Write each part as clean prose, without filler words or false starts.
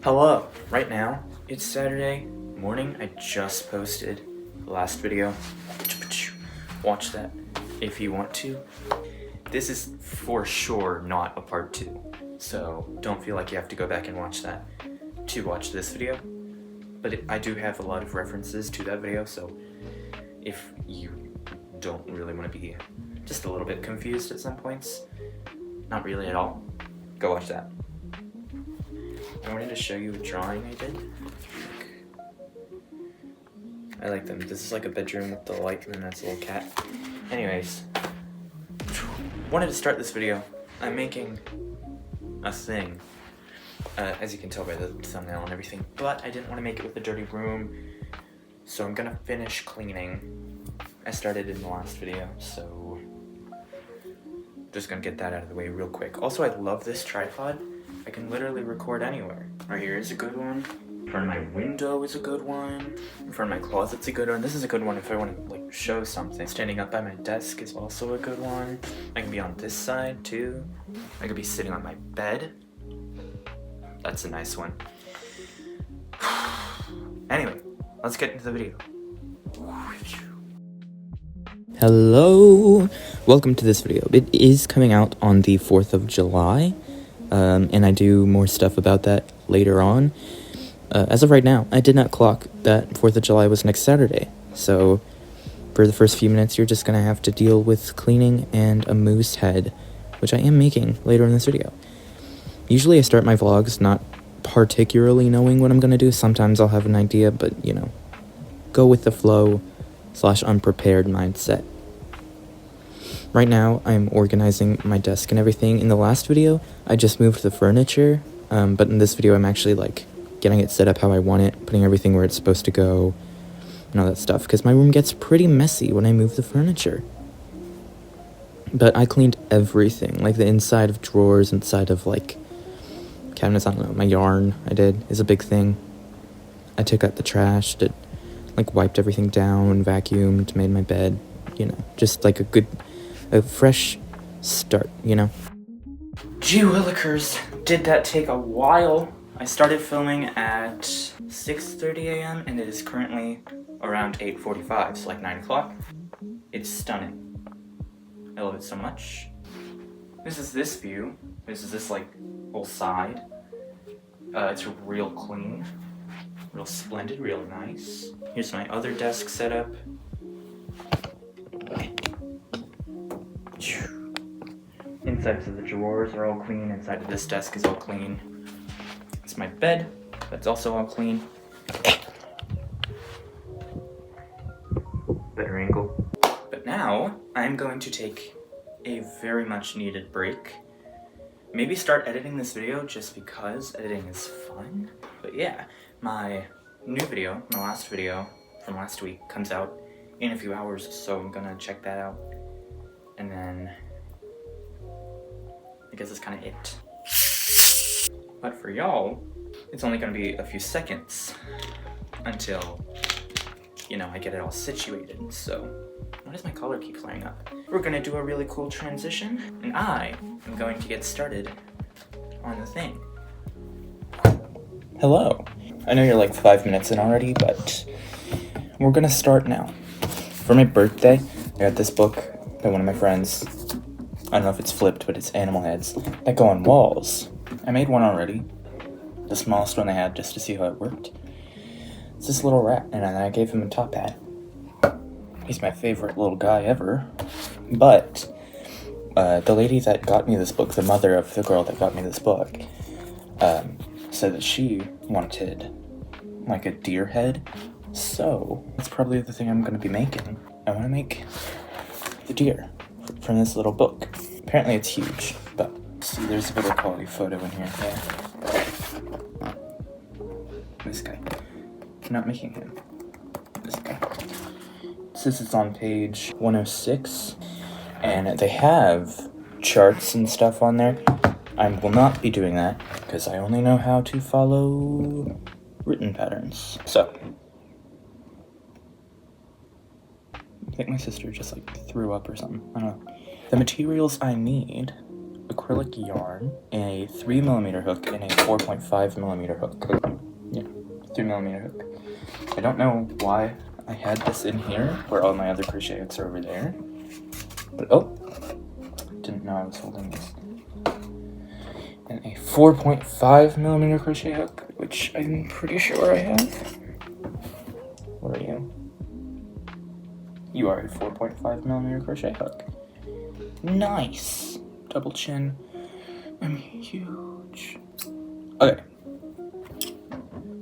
Hello! Right now, it's Saturday morning. I just posted the last video. Watch that if you want to. This is for sure not a part 2, so don't feel like you have to go back and watch that to watch this video. But I do have a lot of references to that video, so if you don't really want to be just a little bit confused at some points, not really at all, go watch that. I wanted to show you a drawing I did. I like them. This is like a bedroom with the light, and then that's a little cat. Anyways, wanted to start this video. I'm making a thing, as you can tell by the thumbnail and everything, but I didn't want to make it with a dirty room, so I'm gonna finish cleaning. I started in the last video, so just gonna get that out of the way real quick. Also, I love this tripod. I can literally record anywhere. Right here is a good one. In front of my window is a good one. In front of my closet's a good one. This is a good one if I want to like show something. Standing up by my desk is also a good one. I can be on this side too. I could be sitting on my bed. That's a nice one. Anyway, let's get into the video. Hello! Welcome to this video. It is coming out on the 4th of July. And I do more stuff about that later on. As of right now, I did not clock that 4th of July was next Saturday, so for the first few minutes you're just gonna have to deal with cleaning and a moose head, which I am making later in this video. Usually I start my vlogs not particularly knowing what I'm gonna do. Sometimes I'll have an idea, but you know, go with the flow / unprepared mindset. Right now, I'm organizing my desk and everything. In the last video, I just moved the furniture, but in this video, I'm actually, like, getting it set up how I want it, putting everything where it's supposed to go, and all that stuff, because my room gets pretty messy when I move the furniture. But I cleaned everything, like the inside of drawers, inside of, like, cabinets, I don't know, my yarn I did is a big thing. I took out the trash, wiped everything down, vacuumed, made my bed, you know, just, like, a fresh start, you know? Gee willikers, did that take a while? I started filming at 6:30 a.m. and it is currently around 8:45, so like 9 o'clock. It's stunning. I love it so much. This is this view. This is this like whole side. It's real clean, real splendid, real nice. Here's my other desk setup. Insides of the drawers are all clean. Inside of this desk is all clean. It's my bed. That's also all clean. Better angle. But now, I'm going to take a very much needed break. Maybe start editing this video just because editing is fun. But yeah, my new video, my last video from last week, comes out in a few hours, so I'm gonna check that out. And then I guess that's kind of it. But for y'all, it's only gonna be a few seconds until, you know, I get it all situated. So, why does my collar keep flaring up? We're gonna do a really cool transition, and I am going to get started on the thing. Hello. I know you're like 5 minutes in already, but we're gonna start now. For my birthday, I got this book by one of my friends. I don't know if it's flipped, but it's animal heads that go on walls. I made one already, the smallest one they had, just to see how it worked. It's this little rat, and I gave him a top hat. He's my favorite little guy ever. But the lady that got me this book, the mother of the girl that got me this book, said that she wanted like a deer head. So that's probably the thing I'm going to be making. I want to make the deer from this little book. Apparently it's huge, but see, there's a better quality photo in here. Yeah. This guy. I'm not making him. This guy. This is on page 106, and they have charts and stuff on there. I will not be doing that, because I only know how to follow written patterns. So, I think my sister just like threw up or something. I don't know. The materials I need acrylic yarn, a 3mm hook, and a 4.5mm hook. Yeah, 3mm hook. I don't know why I had this in here, where all my other crochet hooks are over there. But, oh, didn't know I was holding this. And a 4.5mm crochet hook, which I'm pretty sure I have. What are you? You are a 4.5mm crochet hook. Nice! Double chin. I'm huge. Okay.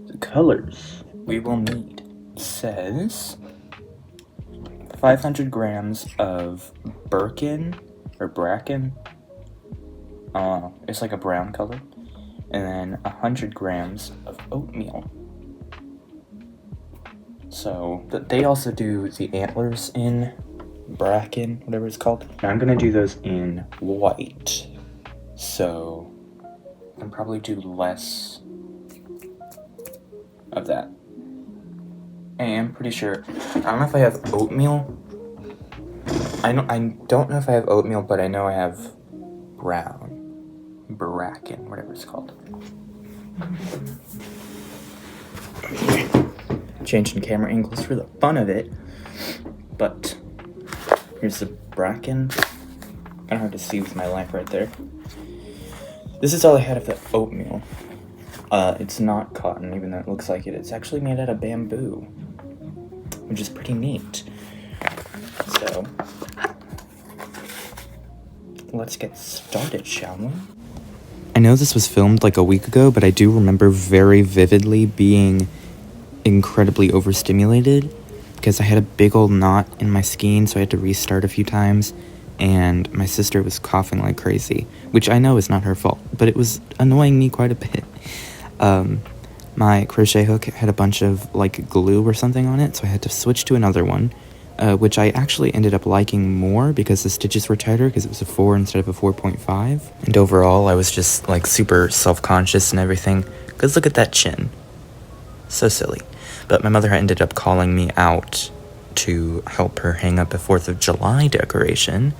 The colors we will need says 500 grams of Birkin or Bracken. It's like a brown color. And then 100 grams of oatmeal. So they also do the antlers in Bracken, whatever it's called. Now I'm gonna do those in white. So I can probably do less of that. And I'm pretty sure, I don't know if I have oatmeal. I don't know if I have oatmeal, but I know I have Bracken, whatever it's called. Changing camera angles for the fun of it, but here's the Bracken. Kind of hard to see with my lamp right there. This is all I had of the oatmeal. It's not cotton, even though it looks like it. It's actually made out of bamboo, which is pretty neat. So let's get started, shall we? I know this was filmed like a week ago, but I do remember very vividly being incredibly overstimulated because I had a big old knot in my skein, so I had to restart a few times, and my sister was coughing like crazy, which I know is not her fault, but it was annoying me quite a bit. My crochet hook had a bunch of like glue or something on it, so I had to switch to another one, which I actually ended up liking more because the stitches were tighter because it was a 4 instead of a 4.5. And overall, I was just like super self-conscious and everything, because look at that chin. So silly. But my mother ended up calling me out to help her hang up a 4th of July decoration.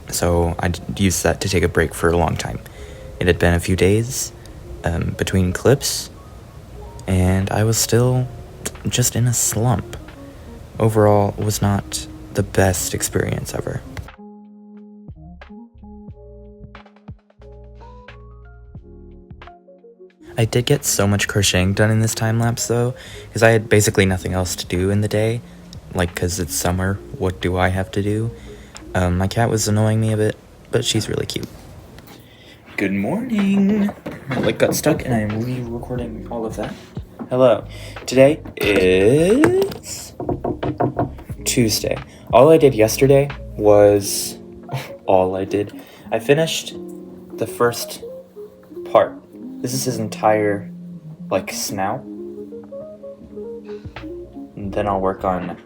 So I used that to take a break for a long time. It had been a few days between clips, and I was still just in a slump. Overall, it was not the best experience ever. I did get so much crocheting done in this time lapse though, because I had basically nothing else to do in the day. Like, because it's summer, what do I have to do? My cat was annoying me a bit, but she's really cute. Good morning! My leg got stuck and I'm re-recording all of that. Hello. Today is Tuesday. All I did yesterday was... I finished the first part. This is his entire, like, snout. And then I'll work on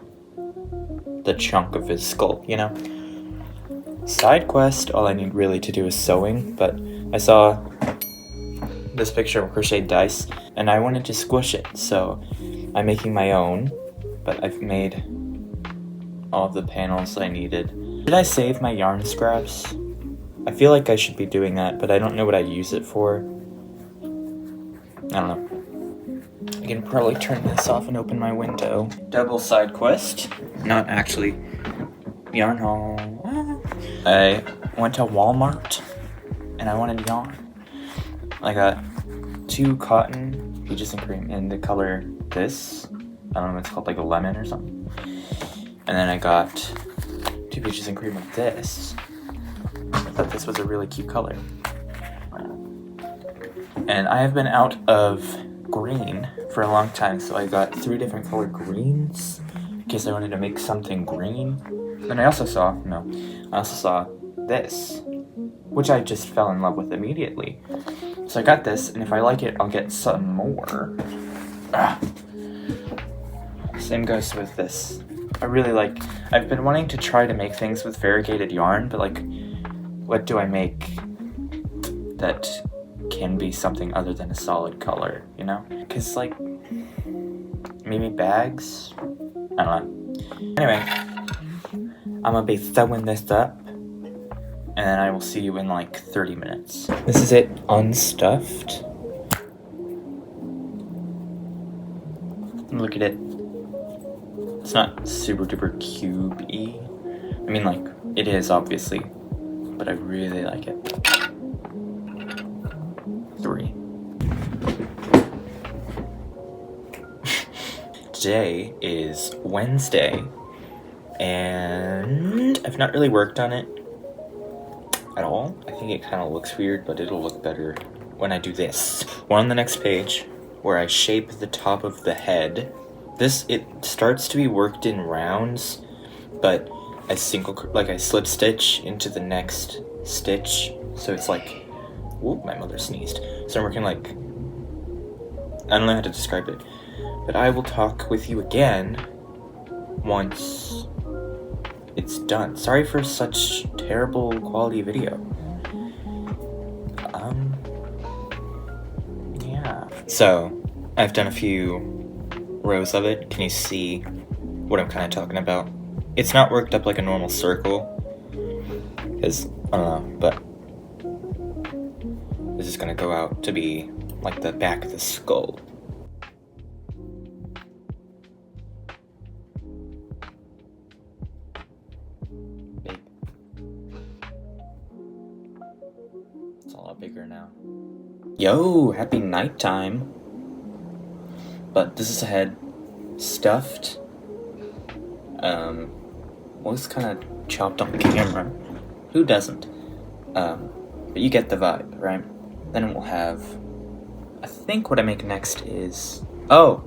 the chunk of his skull, you know? Side quest, all I need really to do is sewing, but I saw this picture of crocheted dice, and I wanted to squish it, so I'm making my own, but I've made all of the panels I needed. Did I save my yarn scraps? I feel like I should be doing that, but I don't know what I use it for. I don't know. I can probably turn this off and open my window. Double side quest. Not actually yarn haul. I went to Walmart and I wanted yarn. I got 2 cotton peaches and cream in the color this. I don't know what it's called, like a lemon or something. And then I got 2 peaches and cream of this. I thought this was a really cute color. And I have been out of green for a long time, so I got 3 different colored greens in case I wanted to make something green. And I also saw this, which I just fell in love with immediately. So I got this, and if I like it, I'll get some more. Same goes with this. I've been wanting to try to make things with variegated yarn, but like, what do I make that can be something other than a solid color, you know? Because, like, maybe bags? I don't know. Anyway, I'm gonna be sewing this up, and then I will see you in like 30 minutes. This is it unstuffed. Look at it. It's not super duper cube-y. I mean, like, it is, obviously, but I really like it. 3. Today is Wednesday, and I've not really worked on it at all. I think it kind of looks weird, but it'll look better when I do this. We're on the next page, where I shape the top of the head. It starts to be worked in rounds, but I slip stitch into the next stitch, so it's like, whoop, my mother sneezed. So I'm working like, I don't know how to describe it, but I will talk with you again once it's done. Sorry for such terrible quality video. Yeah. So, I've done a few rows of it. Can you see what I'm kind of talking about? It's not worked up like a normal circle, because, I don't know, but this is gonna go out to be like the back of the skull. Big. It's a lot bigger now. Yo, happy nighttime. But this is a head stuffed. Was kind of chopped on camera. Who doesn't? But you get the vibe, right? Then it will have, I think what I make next is, I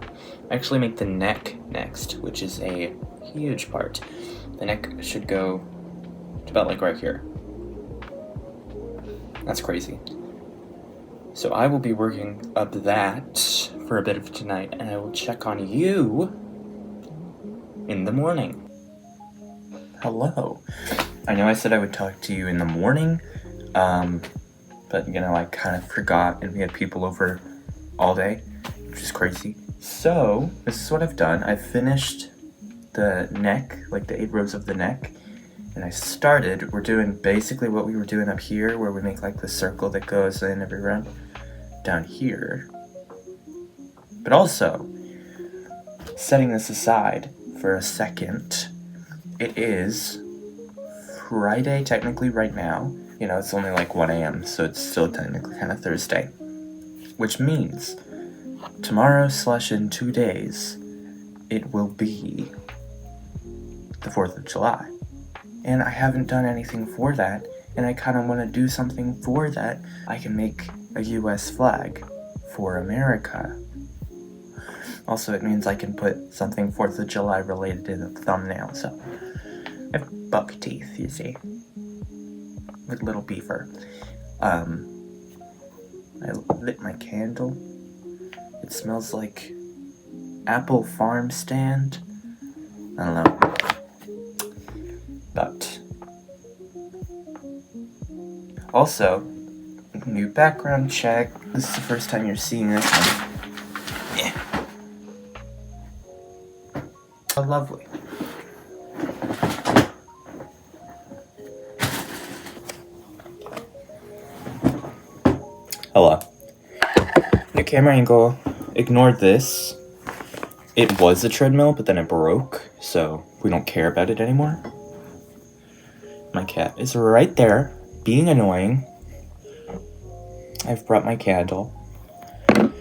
actually make the neck next, which is a huge part. The neck should go to about like right here. That's crazy. So I will be working up that for a bit of tonight, and I will check on you in the morning. Hello. I know I said I would talk to you in the morning, but you know, I kind of forgot, and we had people over all day, which is crazy. So, this is what I've done. I've finished the neck, like the 8 rows of the neck, and we're doing basically what we were doing up here, where we make like the circle that goes in every round, down here. But also, setting this aside for a second, it is Friday, technically, right now. You know, it's only like 1 a.m., so it's still technically kind of Thursday. Which means, tomorrow/in 2 days, it will be the 4th of July. And I haven't done anything for that, and I kind of want to do something for that. I can make a US flag for America. Also, it means I can put something 4th of July related in the thumbnail, so I have buck teeth, you see. Like little beaver. I lit my candle. It smells like apple farm stand. I don't know. But also, new background check. This is the first time you're seeing this one. Yeah. Oh, lovely. Hello. New camera angle. Ignore this. It was a treadmill, but then it broke, so we don't care about it anymore. My cat is right there, being annoying. I've brought my candle. But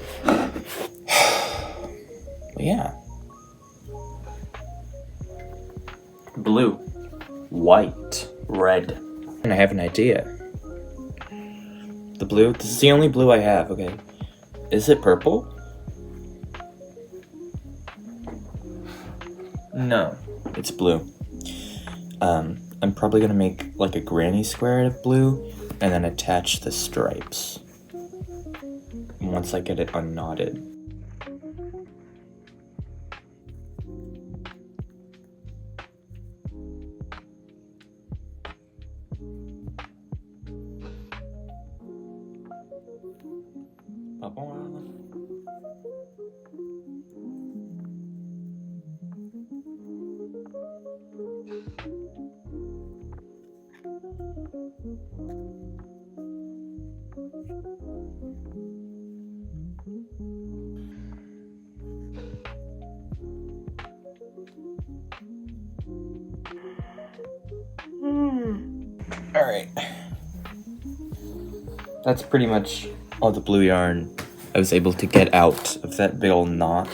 yeah. Blue, white, red. And I have an idea. The blue, this is the only blue I have, okay? Is it purple? No, it's blue. I'm probably gonna make like a granny square out of blue and then attach the stripes once I get it unknotted. Alright. That's pretty much all the blue yarn I was able to get out of that big old knot.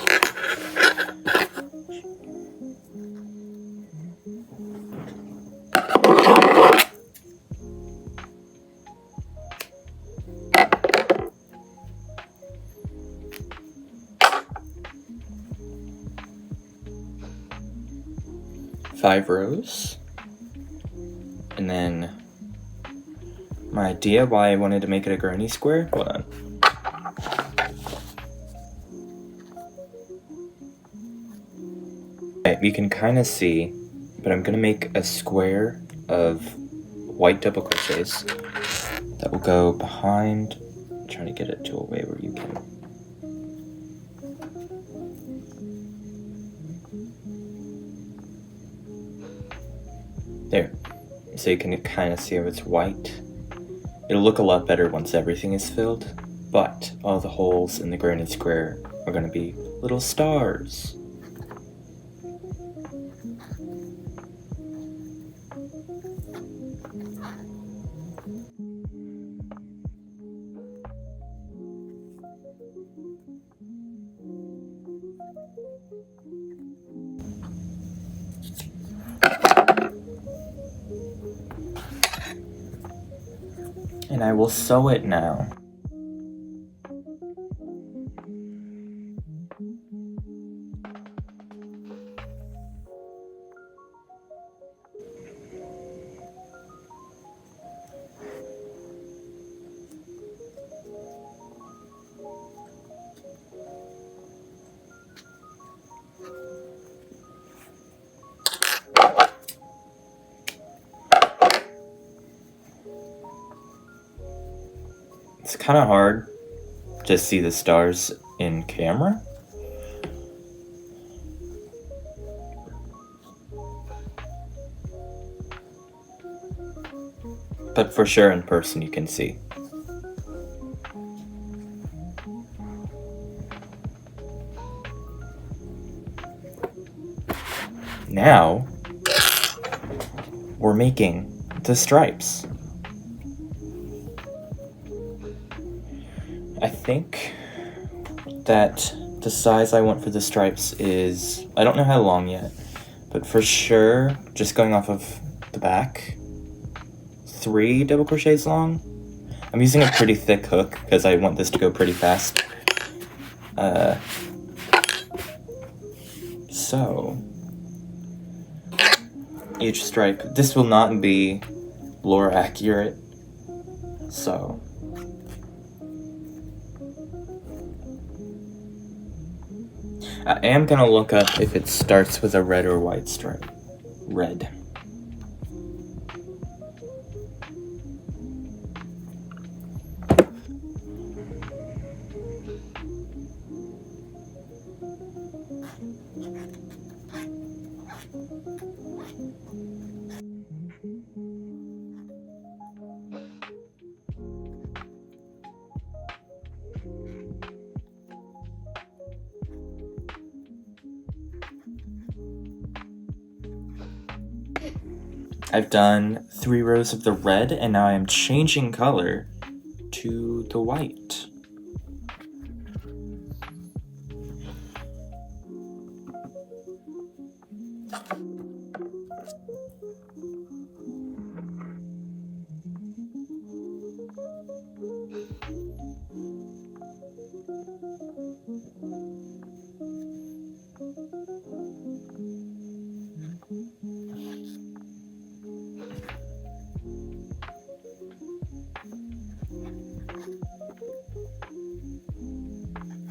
Five rows. And then my idea why I wanted to make it a granny square. Hold on. Okay, you can kind of see, but I'm gonna make a square of white double crochets that will go behind. I'm trying to get it to a way where you can. There. So you can kind of see how it's white. It'll look a lot better once everything is filled, but all the holes in the granny square are going to be little stars. And I will sew it now. It's kind of hard to see the stars in camera. But for sure in person you can see. Now, we're making the stripes. I think that the size I want for the stripes is, I don't know how long yet, but for sure, just going off of the back, 3 double crochets long. I'm using a pretty thick hook because I want this to go pretty fast. So, each stripe, this will not be lore accurate, so I am gonna look up if it starts with a red or white stripe. Red. I've done 3 rows of the red, and now I am changing color to the white.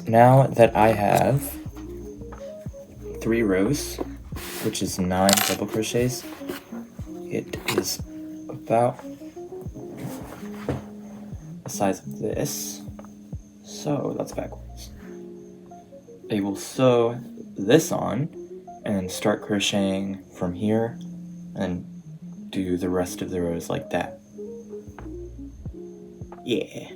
Now that I have 3 rows, which is 9 double crochets, it is about the size of this. So that's backwards. I will sew this on and then start crocheting from here and do the rest of the rows like that. Yeah.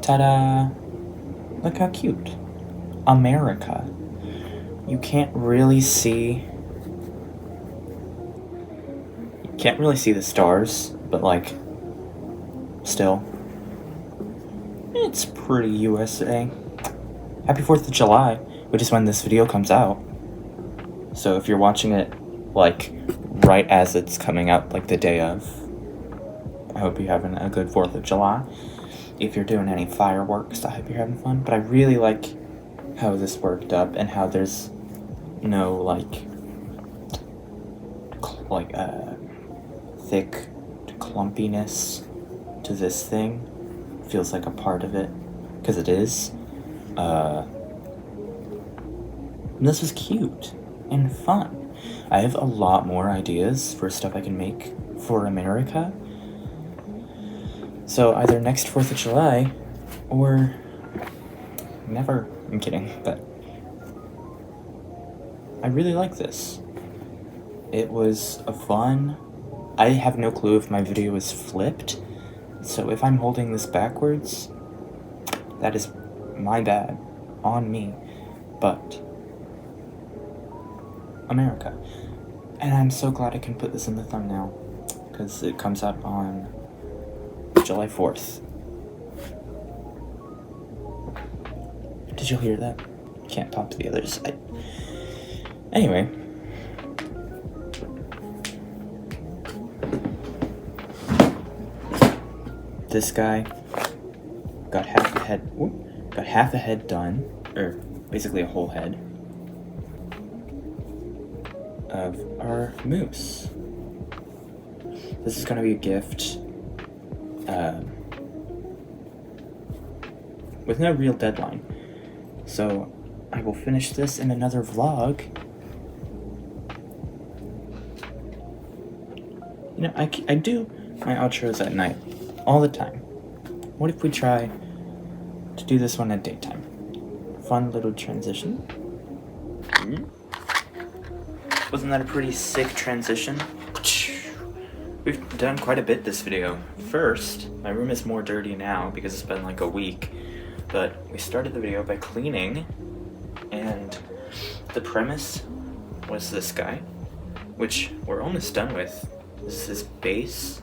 Ta-da! Look how cute. America. You can't really see the stars, but like, still, it's pretty USA. Happy 4th of July, which is when this video comes out. So if you're watching it, like, right as it's coming out, like the day of, I hope you're having a good 4th of July. If you're doing any fireworks, I hope you're having fun. But I really like how this worked up and how there's no, thick clumpiness to this thing. Feels like a part of it, because it is. This was cute and fun. I have a lot more ideas for stuff I can make for America. So either next 4th of July or never. I'm kidding, but I really like this. It was a fun. I have no clue if my video is flipped, so if I'm holding this backwards, that is my bad, on me, but America. And I'm so glad I can put this in the thumbnail, because it comes out on July 4th. Did you hear that? Can't pop to the other side. Anyway. This guy got half the head done, or basically a whole head of our moose. This is gonna be a gift with no real deadline. So I will finish this in another vlog. You know, I do my outros at night all the time. What if we try to do this one at daytime? Fun little transition. Wasn't that a pretty sick transition? We've done quite a bit this video. First, my room is more dirty now because it's been like a week, but we started the video by cleaning, and the premise was this guy, which we're almost done with. This is his base.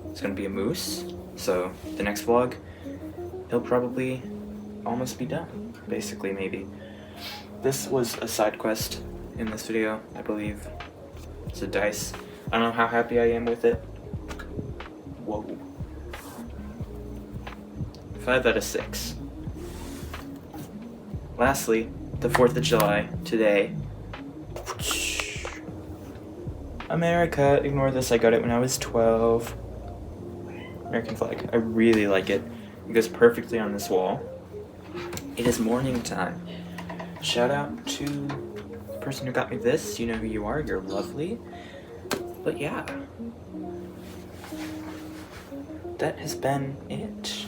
It's gonna be a moose, so the next vlog, he'll probably almost be done, basically, maybe. This was a side quest in this video, I believe. It's a dice. I don't know how happy I am with it. Whoa. 5 out of 6. Lastly, the 4th of July, today. America, ignore this, I got it when I was 12. American flag, I really like it. It goes perfectly on this wall. It is morning time. Shout out to the person who got me this. You know who you are. You're lovely. But yeah, that has been it.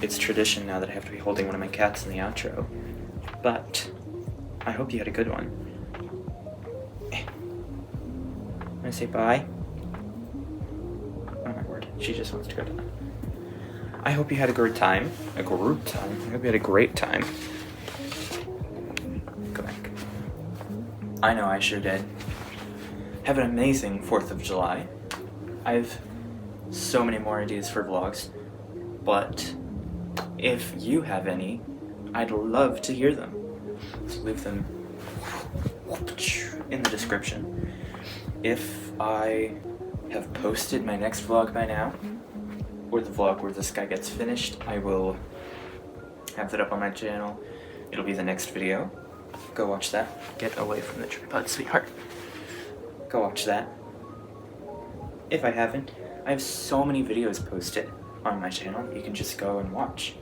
It's tradition now that I have to be holding one of my cats in the outro. But I hope you had a good one. I'm gonna say bye. Oh my word, she just wants to go down. I hope you had a great time. I hope you had a great time. Go back. I know I sure did. Have an amazing 4th of July. I've so many more ideas for vlogs, but if you have any, I'd love to hear them. So leave them in the description. If I have posted my next vlog by now, or the vlog where this guy gets finished, I will have that up on my channel. It'll be the next video. Go watch that. Get away from the tripod, sweetheart. Go watch that. If I haven't, I have so many videos posted on my channel you can just go and watch.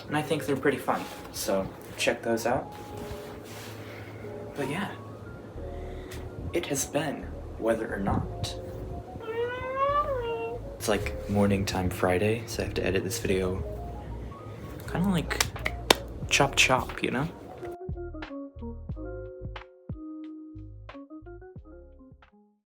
And I think they're pretty fun, so check those out. But yeah, it has been Whether or Not. It's like morning time Friday, so I have to edit this video kind of like chop, you know?